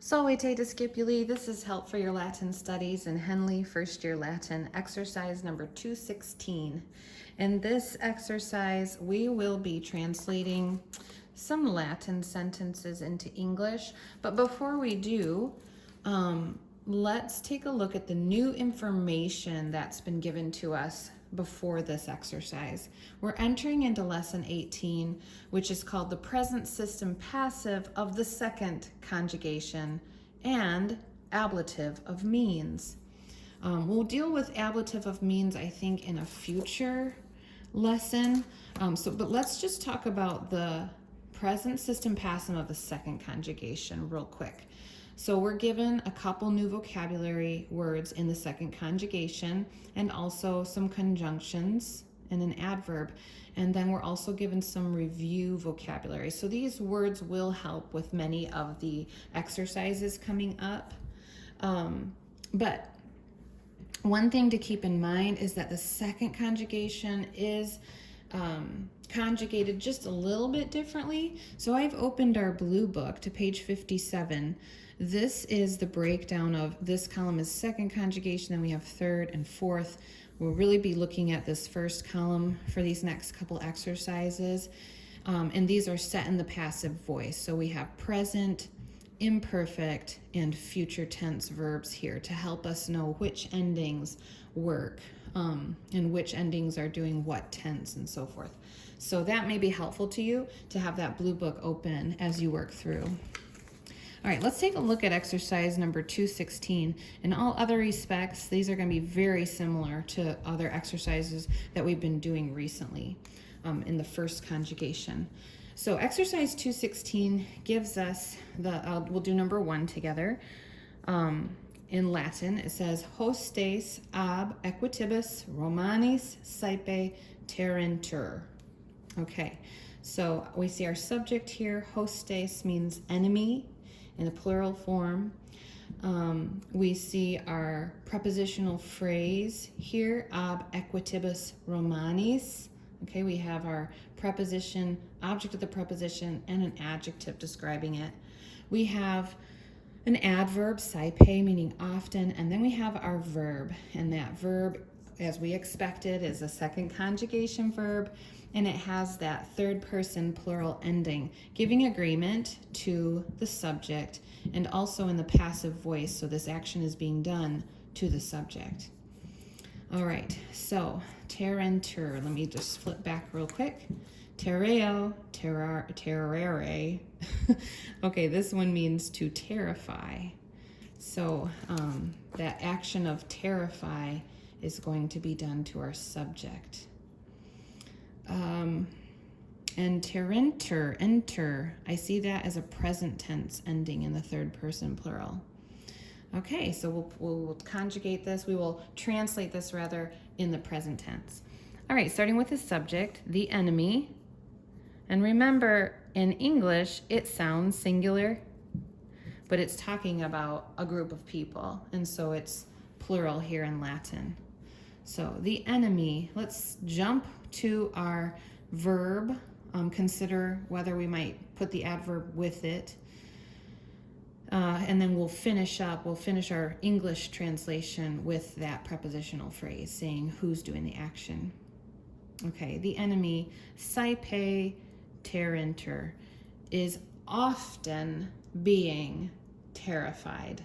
Salve te Scipuli, this is Help for Your Latin Studies in Henle First Year Latin, exercise number 216. In this exercise, we will be translating some Latin sentences into English, but before we do, let's take a look at the new information that's been given to us before this exercise. We're entering into lesson 18, which is called the present system passive of the second conjugation and ablative of means. We'll deal with ablative of means, I think, in a future lesson. But let's just talk about the present system passive of the second conjugation real quick. So we're given a couple new vocabulary words in the second conjugation and also some conjunctions and an adverb. And then we're also given some review vocabulary. So these words will help with many of the exercises coming up. But one thing to keep in mind is that the second conjugation is conjugated just a little bit differently. So I've opened our blue book to page 57. This is the breakdown of this column is second conjugation, then we have third and fourth. We'll really be looking at this first column for these next couple exercises. And these are set in the passive voice. So we have present, imperfect, and future tense verbs here to help us know which endings work and which endings are doing what tense and so forth. So that may be helpful to you to have that blue book open as you work through. All right, let's take a look at exercise number 216. In all other respects, these are going to be very similar to other exercises that we've been doing recently in the first conjugation. So exercise 216 gives us we'll do number 1 together. In Latin, it says, hostes ab equitibus Romanis saepe terrentur. Okay, so we see our subject here. Hostes means enemy in the plural form. We see our prepositional phrase here, ab equitibus Romanis. Okay, we have our preposition, object of the preposition, and an adjective describing it. We have an adverb, saepe, meaning often, and then we have our verb, and that verb, as we expected, is a second conjugation verb, and it has that third person plural ending, giving agreement to the subject, and also in the passive voice, so this action is being done to the subject. All right, so terrentur, let me just flip back real quick. Terreo, terrare. Okay, this one means to terrify. So that action of terrify is going to be done to our subject. And terrentur, enter, I see that as a present tense ending in the third person plural. Okay, so we'll conjugate this. We will translate this rather in the present tense. All right, starting with the subject, the enemy. And remember, in English, it sounds singular, but it's talking about a group of people, and so it's plural here in Latin. So the enemy, let's jump to our verb. Consider whether we might put the adverb with it. And then we'll finish our English translation with that prepositional phrase, saying who's doing the action. Okay, the enemy, saepe terrentur, is often being terrified.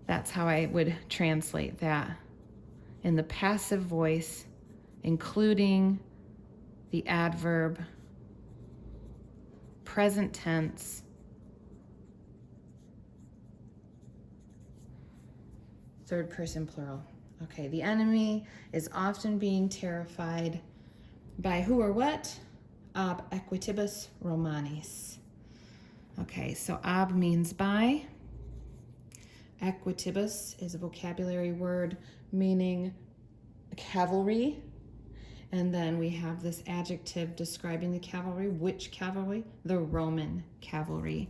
That's how I would translate that in the passive voice, including the adverb, present tense, third person plural. Okay, the enemy is often being terrified by who or what? Ab equitibus Romanis. Okay, so ab means by. Equitibus is a vocabulary word meaning cavalry. And then we have this adjective describing the cavalry. Which cavalry? The Roman cavalry.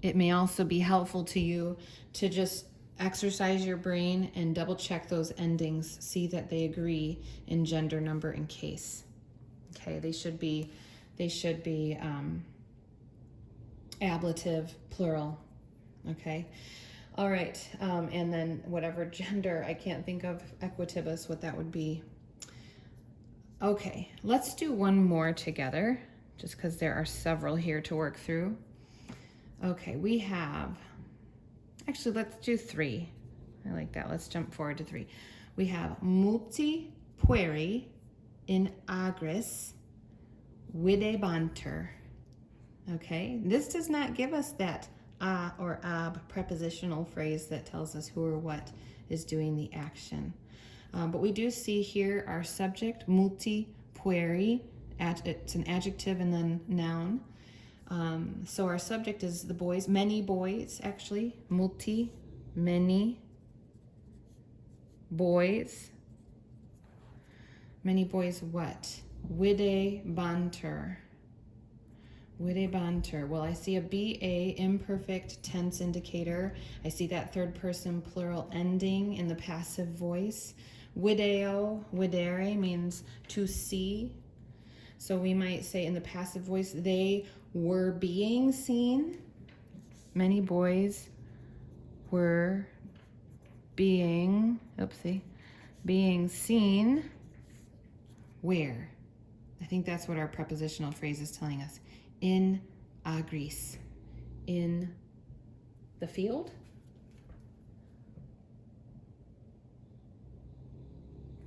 It may also be helpful to you to just exercise your brain and double check those endings, see that they agree in gender, number, and case. Okay, they should be ablative, plural. Okay. All right, and then whatever gender, I can't think of equitibus, what that would be. Okay, let's do one more together, just because there are several here to work through. Okay, we have, actually, let's do 3. I like that. Let's jump forward to 3. We have multi pueri in agris videbanter. Okay, this does not give us that a or ab prepositional phrase that tells us who or what is doing the action. But we do see here our subject, multi pueri, it's an adjective and then noun. So our subject is the boys, many boys actually, multi, many boys. Many boys what? Videbanter. Videbanter. Well, I see a BA imperfect tense indicator. I see that third person plural ending in the passive voice. Video, videre means to see. So we might say in the passive voice, they were being seen. Many boys were being seen. Where? I think that's what our prepositional phrase is telling us. In agris. In the field?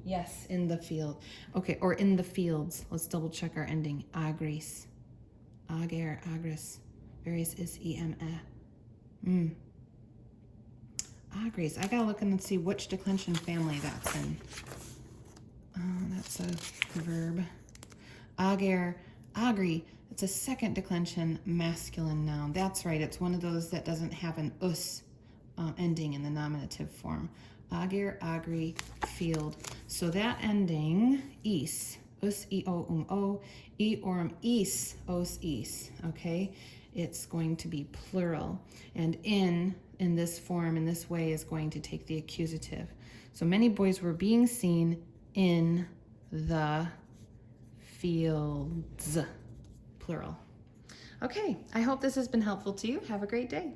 Yes, in the field. Okay, or in the fields. Let's double check our ending. Agris. Ager, agris. Various is em. Agris. I gotta look and see which declension family that's in. That's a verb. Ager, agri. It's a second declension masculine noun. That's right. It's one of those that doesn't have an us ending in the nominative form. Ager, agri, field. So that ending, is, us, o, e, orum, is, os, is. Okay, it's going to be plural. And in this form, in this way, is going to take the accusative. So many boys were being seen in the fields, plural. Okay, I hope this has been helpful to you. Have a great day.